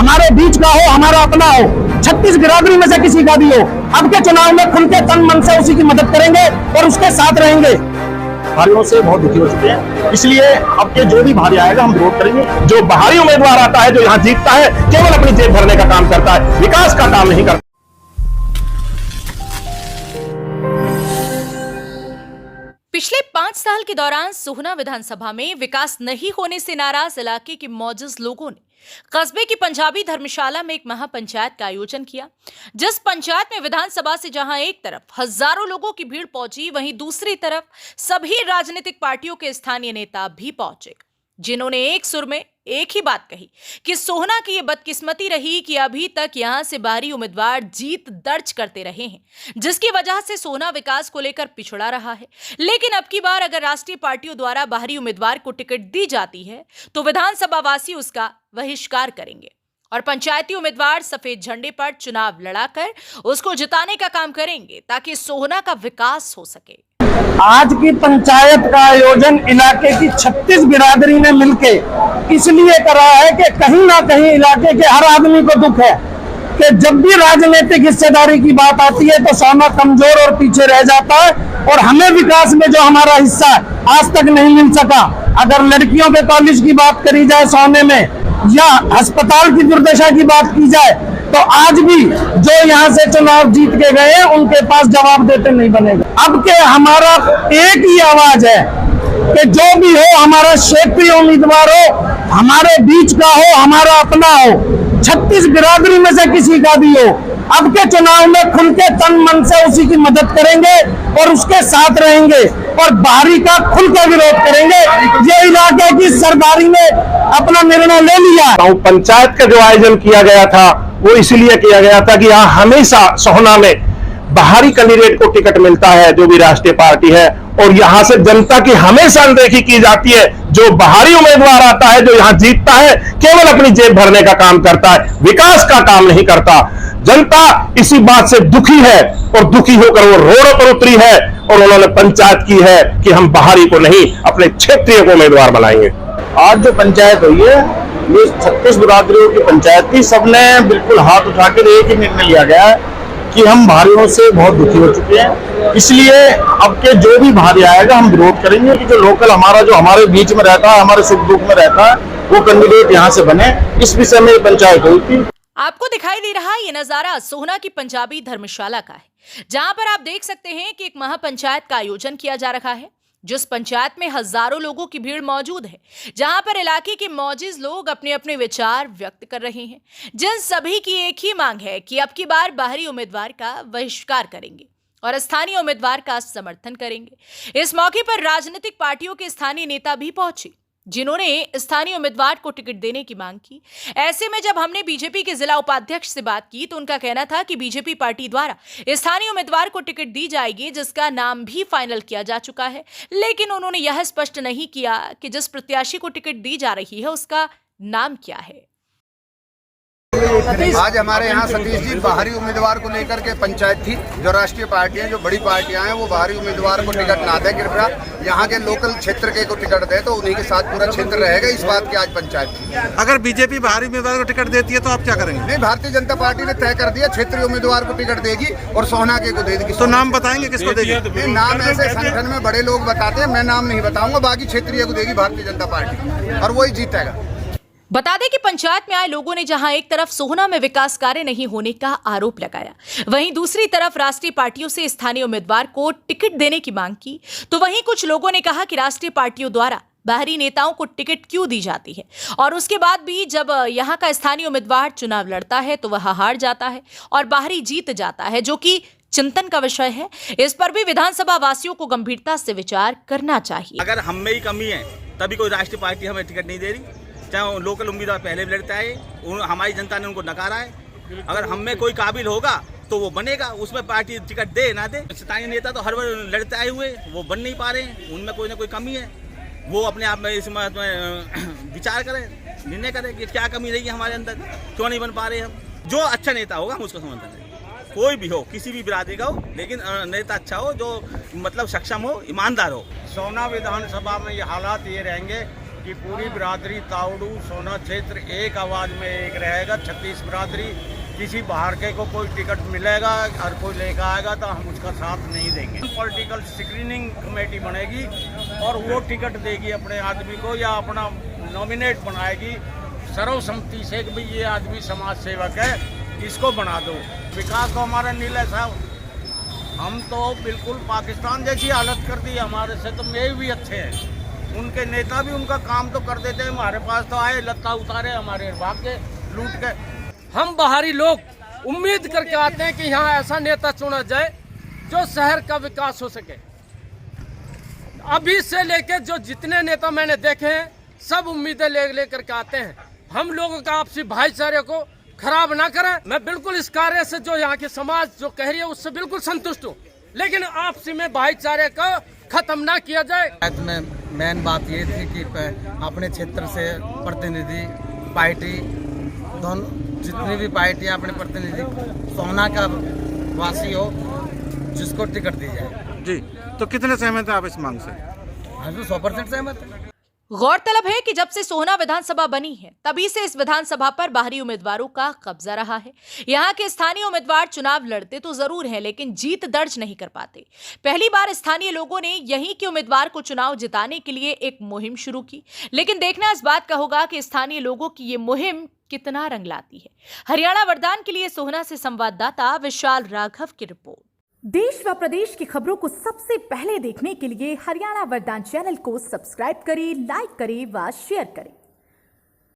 हमारे बीच का हो, हमारा अपना हो, 36 बिरादरी में से किसी का भी हो, अब के चुनाव में खुल के तन मन से उसी की मदद करेंगे और उसके साथ रहेंगे। भारियों से बहुत दुखी हो चुके हैं, इसलिए अब के जो भी भारी आएगा हम विरोध करेंगे। जो बाहरी उम्मीदवार आता है, जो यहाँ जीतता है, केवल अपनी जेब भरने का काम करता है, विकास का काम नहीं करता। पिछले 5 साल के दौरान सोहना विधानसभा में विकास नहीं होने से नाराज इलाके के मौजूद लोगों ने कस्बे की पंजाबी धर्मशाला में एक महापंचायत का आयोजन किया। जिस पंचायत में विधानसभा से जहां एक तरफ हजारों लोगों की भीड़ पहुंची, वहीं दूसरी तरफ सभी राजनीतिक पार्टियों के स्थानीय नेता भी पहुंचे, जिन्होंने एक सुर में एक ही बात कही कि सोहना की ये बदकिस्मती रही कि अभी तक यहां से बाहरी उम्मीदवार जीत दर्ज करते रहे हैं, जिसकी वजह से सोहना विकास को लेकर पिछड़ा रहा है। लेकिन अब की बार अगर राष्ट्रीय पार्टियों द्वारा बाहरी उम्मीदवार को टिकट दी जाती है तो विधानसभा वासी उसका बहिष्कार करेंगे और पंचायती उम्मीदवार सफेद झंडे पर चुनाव लड़ाकर उसको जिताने का काम करेंगे ताकि सोहना का विकास हो सके। आज की पंचायत का आयोजन इलाके की 36 बिरादरी ने मिलके इसलिए करा है कि कहीं ना कहीं इलाके के हर आदमी को दुख है कि जब भी राजनीतिक हिस्सेदारी की बात आती है तो सोहना कमजोर और पीछे रह जाता है और हमें विकास में जो हमारा हिस्सा आज तक नहीं मिल सका। अगर लड़कियों के कॉलेज की बात करी जाए सोहने में या अस्पताल की दुर्दशा की बात की जाए तो आज भी जो यहाँ से चुनाव जीत के गए हैं उनके पास जवाब देते नहीं बनेगा। अब के हमारा एक ही आवाज है कि जो भी हो, हमारा क्षेत्रीय उम्मीदवार हो, हमारे बीच का हो, हमारा अपना हो, 36 बिरादरी में से किसी का भी हो, अब के चुनाव में खुल के तन मन से उसी की मदद करेंगे और उसके साथ रहेंगे और बाहरी का खुल के विरोध करेंगे। ये इलाके की सरदारी ने अपना निर्णय ले लिया। पंचायत का जो आयोजन किया गया था वो इसलिए किया गया था कि यहाँ हमेशा सोहना में बाहरी कैंडिडेट को टिकट मिलता है, जो भी राष्ट्रीय पार्टी है, और यहाँ से जनता की हमेशा अनदेखी की जाती है। जो बाहरी उम्मीदवार आता है, जो यहाँ जीतता है, केवल अपनी जेब भरने का काम करता है, विकास का काम नहीं करता। जनता इसी बात से दुखी है और दुखी होकर वो रोडों पर उतरी है और उन्होंने पंचायत की है कि हम बाहरी को नहीं, अपने क्षेत्रीय को उम्मीदवार बनाएंगे। आज जो पंचायत हुई है ये 36 बिरादरियों की पंचायत थी। सबने बिल्कुल हाथ उठाकर एक ही निर्णय लिया गया है कि हम भारियों से बहुत दुखी हो चुके हैं, इसलिए अब के जो भी भारी आएगा हम विरोध करेंगे कि जो लोकल हमारा, जो हमारे बीच में रहता है, हमारे सुख दुख में रहता है, वो कैंडिडेट यहाँ से बने। इस विषय में पंचायत हुई थी। आपको दिखाई दे रहा ये नजारा सोहना की पंजाबी धर्मशाला का है, जहां पर आप देख सकते हैं कि एक महापंचायत का आयोजन किया जा रहा है। जिस पंचायत में हजारों लोगों की भीड़ मौजूद है, जहां पर इलाके के मौजूद लोग अपने अपने विचार व्यक्त कर रहे हैं, जिन सभी की एक ही मांग है कि अब की बार बाहरी उम्मीदवार का बहिष्कार करेंगे और स्थानीय उम्मीदवार का समर्थन करेंगे। इस मौके पर राजनीतिक पार्टियों के स्थानीय नेता भी पहुंचे, जिन्होंने स्थानीय उम्मीदवार को टिकट देने की मांग की। ऐसे में जब हमने बीजेपी के जिला उपाध्यक्ष से बात की तो उनका कहना था कि बीजेपी पार्टी द्वारा स्थानीय उम्मीदवार को टिकट दी जाएगी, जिसका नाम भी फाइनल किया जा चुका है। लेकिन उन्होंने यह स्पष्ट नहीं किया कि जिस प्रत्याशी को टिकट दी जा रही है उसका नाम क्या है। आज हमारे यहाँ सतीश जी बाहरी उम्मीदवार को लेकर के पंचायत थी। जो राष्ट्रीय पार्टियां, जो बड़ी पार्टियां हैं, वो बाहरी उम्मीदवार को टिकट ना दे, कृपया यहाँ के लोकल क्षेत्र के को टिकट दे तो उन्हीं के साथ पूरा क्षेत्र रहेगा। इस बात की आज पंचायत थी। अगर बीजेपी बाहरी उम्मीदवार को टिकट देती है तो आप क्या करेंगे? नहीं, भारतीय जनता पार्टी ने तय कर दिया क्षेत्रीय उम्मीदवार को टिकट देगी और सोहना के को दे देगी। तो नाम बताएंगे किसको देगी? नाम ऐसे संगठन में बड़े लोग बताते हैं, मैं नाम नहीं बताऊंगा। बाकी क्षेत्रीय को देगी भारतीय जनता पार्टी और वही जीतेगा। बता दें कि पंचायत में आए लोगों ने जहां एक तरफ सोहना में विकास कार्य नहीं होने का आरोप लगाया, वहीं दूसरी तरफ राष्ट्रीय पार्टियों से स्थानीय उम्मीदवार को टिकट देने की मांग की, तो वहीं कुछ लोगों ने कहा कि राष्ट्रीय पार्टियों द्वारा बाहरी नेताओं को टिकट क्यों दी जाती है और उसके बाद भी जब यहां का स्थानीय उम्मीदवार चुनाव लड़ता है तो वह हार जाता है और बाहरी जीत जाता है, जो कि चिंतन का विषय है। इस पर भी विधानसभा वासियों को गंभीरता से विचार करना चाहिए। अगर हम में ही कमी है तभी कोई राष्ट्रीय पार्टी हमें टिकट नहीं दे रही, चाहे लोकल उम्मीदवार पहले भी लड़ता है, हमारी जनता ने उनको नकारा है। अगर हम में कोई काबिल होगा तो वो बनेगा, उसमें पार्टी टिकट दे ना दे। स्थानीय नेता तो हर बार लड़ते आए हुए, वो बन नहीं पा रहे हैं, उनमें कोई ना कोई कमी है। वो अपने आप में इस बात में विचार करें, निर्णय करें कि क्या कमी रही है हमारे अंदर, क्यों नहीं बन पा रहे हम। जो अच्छा नेता होगा हम उसको समर्थन करें, कोई भी हो, किसी भी बिरादरी का हो, लेकिन नेता अच्छा हो, जो मतलब सक्षम हो, ईमानदार हो। सोहना विधानसभा में ये हालात ये रहेंगे कि पूरी बिरादरी तावड़ू सोना क्षेत्र एक आवाज़ में एक रहेगा। 36 बिरादरी, किसी बाहर के को कोई टिकट मिलेगा और कोई लेकर आएगा तो हम उसका साथ नहीं देंगे। पॉलिटिकल स्क्रीनिंग कमेटी बनेगी और वो टिकट देगी अपने आदमी को या अपना नॉमिनेट बनाएगी सर्वसम्मति से कि भाई ये आदमी समाज सेवक है, इसको बना दो। विकास तो हमारा नील है साहब, हम तो बिल्कुल पाकिस्तान जैसी हालत कर दी हमारे से, तो ये भी अच्छे हैं। उनके नेता भी उनका काम तो कर देते हैं, हमारे पास तो आए लत्ता उतारे हमारे भाग के लूट के। हम बाहरी लोग उम्मीद करके आते हैं कि यहाँ ऐसा नेता चुना जाए जो शहर का विकास हो सके। अभी से लेके जो जितने नेता मैंने देखे हैं सब उम्मीदें ले करके आते हैं। हम लोगों का आपसी भाईचारे को खराब ना करें। मैं बिल्कुल इस कार्य से जो यहाँ की समाज जो कह रही है उससे बिल्कुल संतुष्ट हूँ, लेकिन आपसी में भाईचारे का खत्म ना किया जाए। मेन बात ये थी कि अपने क्षेत्र से प्रतिनिधि पार्टी दोनों जितनी भी पार्टियां अपने प्रतिनिधि सोहना का वासी हो जिसको टिकट दी जाए। जी, तो कितने सहमत हैं आप इस मांग से? हम 100% सहमत हैं। गौरतलब है कि जब से सोहना विधानसभा बनी है तभी से इस विधानसभा पर बाहरी उम्मीदवारों का कब्जा रहा है। यहाँ के स्थानीय उम्मीदवार चुनाव लड़ते तो जरूर हैं, लेकिन जीत दर्ज नहीं कर पाते। पहली बार स्थानीय लोगों ने यहीं के उम्मीदवार को चुनाव जिताने के लिए एक मुहिम शुरू की, लेकिन देखना इस बात का होगा कि स्थानीय लोगों की ये मुहिम कितना रंग लाती है। हरियाणा वरदान के लिए सोहना से संवाददाता विशाल राघव की रिपोर्ट। देश व प्रदेश की खबरों को सबसे पहले देखने के लिए हरियाणा वरदान चैनल को सब्सक्राइब करें, लाइक करें व शेयर करें।